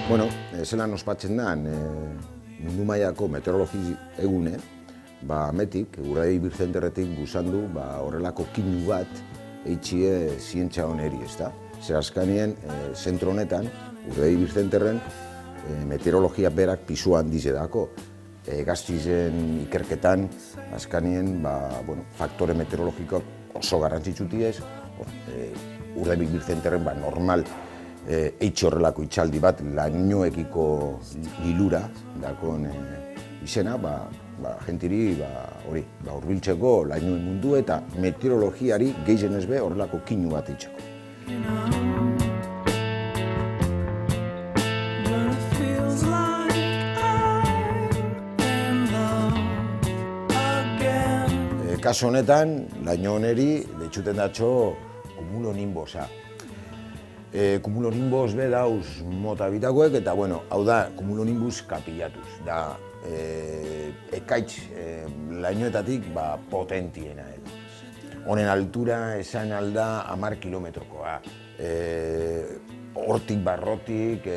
Bueno, zelan ospatzen da, mundu mailako meteorologi egune, metik, Urdaibai birzenterretik buzandu, horrelako kinu bat eitxie zientzia honeri, ezta? Zer azkanien, zentro honetan, Urdaibai birzenterren, meteorologia berak pisu handiz edako. Gaztizen ikerketan, azkanien, faktore meteorologikoak oso garrantzitsutiez, Urdaibai birzenterren normal eitxe horrelako itxaldi bat, lainoekiko lilura, dakon izena, jentiri hurbiltzeko lainoen mundu eta meteorologiari gehizenez be horrelako kinu bat itxeko. Kaso honetan, laino honeri deitzuten datxo cumulonimbus. Cumulonimbus be dauz mota bitakoek eta, hau da, cumulonimbus kapillatuz. Da, ekaitz lainoetatik potentiena edo. Honen altura esan alda 10 kilometrokoa. Hortik barrotik,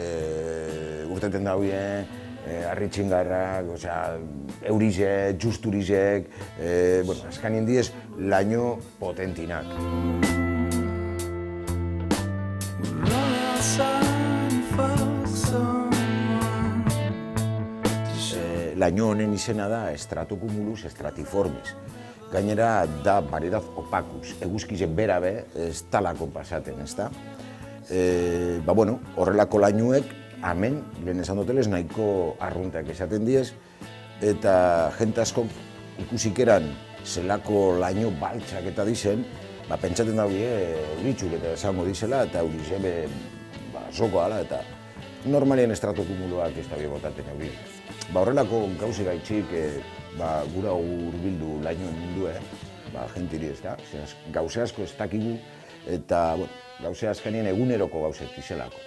urteten dauen, harritxingarrak, eurizek, justurizek, azkanien diez, laino potentinak. Laino honen izena da Stratocumulus stratiformis. Gainera da variedad opacus, eguzkizen berabe ez talako pasaten, ezta? Horrelako lainoek, hemen, lehen esan dotelez, nahiko arruntak esaten diez, eta jente askok ikusikeran zelako laino baltsak eta dizen, pentsaten daue euritxuk eta esango dizela, eta eurizebe zoko ala, eta normalien estratokumuloak ez da botaten eurik. Horrelako gauze gaitxik gura hurbildu lainoen mundue, jentiri ez da, gauze asko ez dakigu, eta gauze azkenien eguneroko gauzek izelako.